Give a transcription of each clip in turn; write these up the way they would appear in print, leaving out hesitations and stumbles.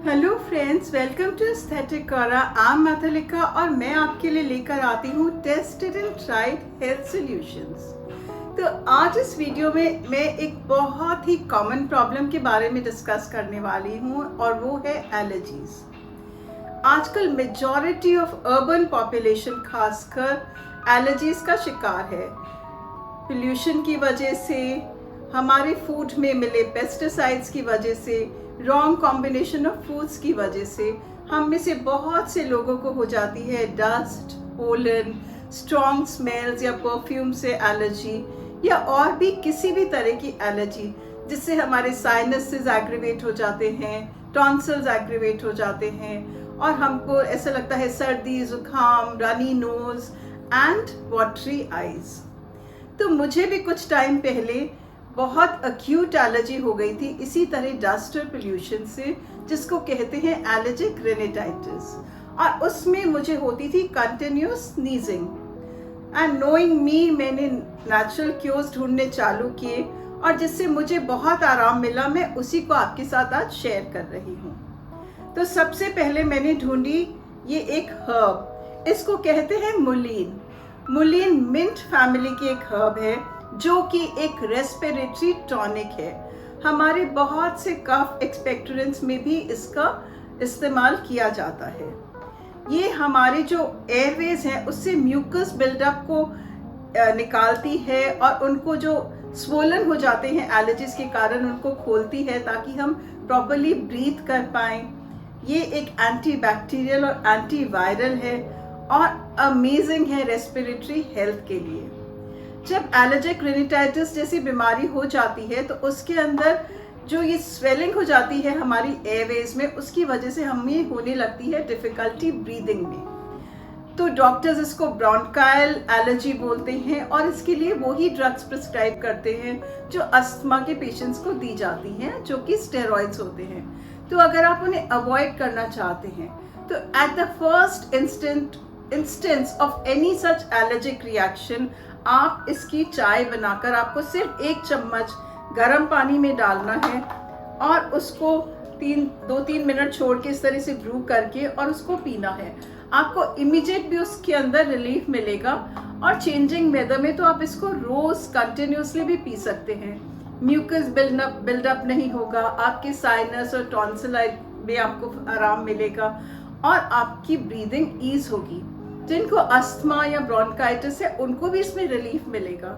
Hello friends, welcome to aesthetic corner. I am Maithlika और मैं आपके लिए लेकर आती हूँ tested and tried health solutions. तो आज इस वीडियो में मैं एक बहुत ही कॉमन प्रॉब्लम के बारे में डिस्कस करने वाली हूँ और वो है एलर्जीज। आजकल मेजॉरिटी ऑफ अर्बन पॉपुलेशन खासकर एलर्जीज का शिकार है। पोल्यूशन की वजह से, हमारे फूड में मिले पेस्टिसाइड्स की वजह से, रॉन्ग कॉम्बिनेशन ऑफ फूड्स की वजह से हम में से बहुत से लोगों को हो जाती है डस्ट, पोलन, स्ट्रॉन्ग स्मेल्स या परफ्यूम से एलर्जी या और भी किसी भी तरह की एलर्जी, जिससे हमारे साइनसेस एग्रीवेट हो जाते हैं, टॉन्सिल्स एग्रीवेट हो जाते हैं और हमको ऐसा लगता है सर्दी, जुकाम, runny nose and watery eyes. तो मुझे भी कुछ टाइम पहले बहुत अक्यूट एलर्जी हो गई थी इसी तरह डस्ट और पोल्यूशन से, जिसको कहते हैं एलर्जिक रिनाइटिस, और उसमें मुझे होती थी continuous sneezing. And knowing me, मैंने नेचुरल क्योर्स ढूंढने चालू किए और जिससे मुझे बहुत आराम मिला। मैं उसी को आपके साथ आज शेयर कर रही हूँ। तो सबसे पहले मैंने ढूंढी ये एक हर्ब, इसको कहते हैं मुलीन। मुलीन मिंट फैमिली की एक हर्ब है जो कि एक रेस्पिरेटरी टॉनिक है। हमारे बहुत से कफ एक्सपेक्टोरेंट्स में भी इसका इस्तेमाल किया जाता है। ये हमारे जो एयरवेज हैं उससे म्यूकस बिल्डअप को निकालती है और उनको जो स्वोलन हो जाते हैं एलर्जीज के कारण उनको खोलती है ताकि हम प्रॉपर्ली ब्रीथ कर पाएं। ये एक एंटीबैक्टीरियल और एंटीवायरल है और अमेजिंग है रेस्पिरेटरी हेल्थ के लिए। जब एलर्जिक रिनाइटिस जैसी बीमारी हो जाती है तो उसके अंदर जो ये स्वेलिंग हो जाती है हमारी एयरवेज में, उसकी वजह से हमें होने लगती है डिफिकल्टी ब्रीदिंग में। तो डॉक्टर्स इसको ब्रोंकाइल एलर्जी बोलते हैं और इसके लिए वही ड्रग्स प्रिस्क्राइब करते हैं जो अस्थमा के पेशेंट्स को दी जाती हैं, जो कि स्टेरॉइड्स होते हैं। तो अगर आप उन्हें अवॉइड करना चाहते हैं तो at the first instance of any such allergic reaction आप इसकी चाय बनाकर आपको सिर्फ 1 चम्मच गर्म पानी में डालना है और उसको 2-3 मिनट छोड़ के इस तरह से ब्रू करके और उसको पीना है। आपको इमीडिएट भी उसके अंदर रिलीफ मिलेगा और चेंजिंग वेदर में तो आप इसको रोज कंटिन्यूसली भी पी सकते हैं। म्यूकस बिल्डअप नहीं होगा, आपके साइनस और टॉन्सिलाइट में आपको आराम मिलेगा और आपकी ब्रीदिंग ईज होगी। जिनको अस्थमा या ब्रोंकाइटिस है उनको भी इसमें रिलीफ मिलेगा।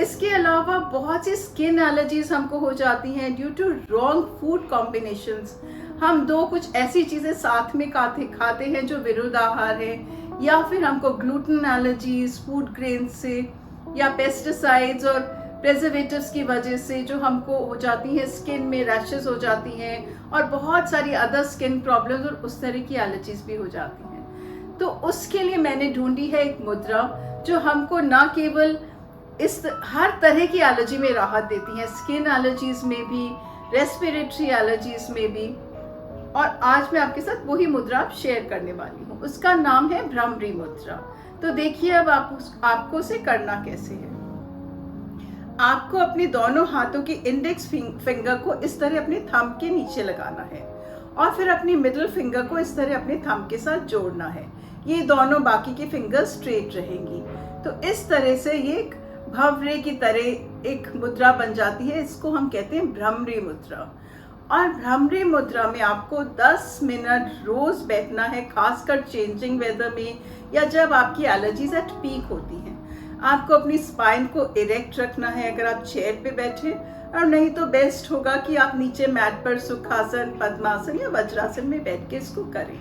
इसके अलावा बहुत सी स्किन एलर्जीज हमको हो जाती हैं due to wrong food combinations. हम कुछ ऐसी चीजें साथ में खाते हैं जो विरुद्ध आहार है, या फिर हमको ग्लूटेन एलर्जीज फूड ग्रेन से या पेस्टिसाइड्स और प्रिजर्वेटिव्स की वजह से जो हमको हो जाती हैं, स्किन में रैशेस हो जाती हैं और बहुत सारी अदर स्किन प्रॉब्लम्स और उस तरह की एलर्जीज भी हो जाती हैं। तो उसके लिए मैंने ढूंढी है एक मुद्रा जो हमको ना केवल इस हर तरह की एलर्जी में राहत देती है, स्किन एलर्जीज में भी, रेस्पिरेटरी एलर्जीज में भी, और आज मैं आपके साथ वही मुद्रा शेयर करने वाली हूँ। उसका नाम है भ्रमरी मुद्रा। तो देखिए अब आपको उसे करना कैसे है। आपको अपने दोनों हाथों की इंडेक्स फिंगर को इस तरह अपने थंब के नीचे लगाना है और फिर अपनी मिडिल फिंगर को इस तरह अपने थंब के साथ जोड़ना है। ये दोनों बाकी के फिंगर स्ट्रेट रहेंगी। तो इस तरह से ये एक भंवरे की तरह एक मुद्रा बन जाती है। इसको हम कहते हैं भ्रमरी मुद्रा। और भ्रमरी मुद्रा में आपको 10 मिनट रोज बैठना है, खासकर चेंजिंग वेदर में या जब आपकी एलर्जीज एट पीक होती हैं। आपको अपनी स्पाइन को इरेक्ट रखना है अगर आप चेयर पे बैठे, और नहीं तो बेस्ट होगा कि आप नीचे मैट पर सुखासन, पद्मासन या वज्रासन में बैठ के इसको करें।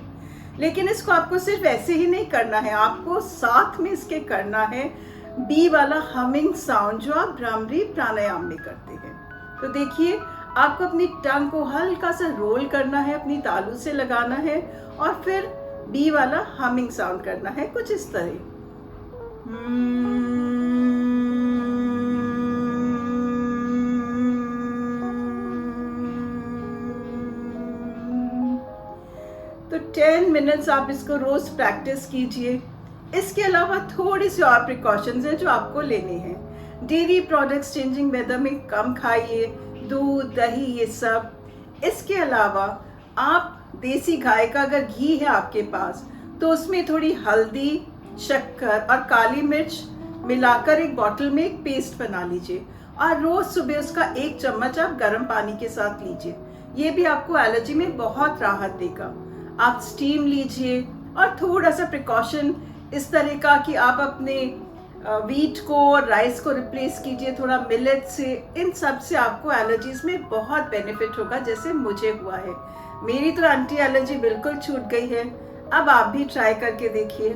लेकिन इसको आपको सिर्फ ऐसे ही नहीं करना है, आपको साथ में इसके करना है बी वाला हमिंग साउंड जो आप भ्रामरी प्राणायाम में करते हैं। तो देखिए, आपको अपनी टंग को हल्का सा रोल करना है, अपनी तालू से लगाना है और फिर बी वाला हमिंग साउंड करना है कुछ इस तरह। तो 10 मिनट्स आप इसको रोज प्रैक्टिस कीजिए। इसके अलावा थोड़ी सी और प्रिकॉशंस हैं जो आपको लेने हैं। डेयरी प्रोडक्ट्स चेंजिंग वेदर में कम खाइए, दूध, दही, ये सब। इसके अलावा आप देसी गाय का अगर घी है आपके पास तो उसमें थोड़ी हल्दी, शक्कर और काली मिर्च मिलाकर एक बॉटल में एक पेस्ट बना लीजिए और रोज सुबह उसका 1 चम्मच आप गर्म पानी के साथ लीजिए। ये भी आपको एलर्जी में बहुत राहत देगा। आप स्टीम लीजिए और थोड़ा सा प्रिकॉशन इस तरह का कि आप अपने वीट को और राइस को रिप्लेस कीजिए थोड़ा मिलेट से। इन सब से आपको एलर्जीज में बहुत बेनिफिट होगा, जैसे मुझे हुआ है। मेरी तो एंटी एलर्जी बिल्कुल छूट गई है। अब आप भी ट्राई करके देखिए।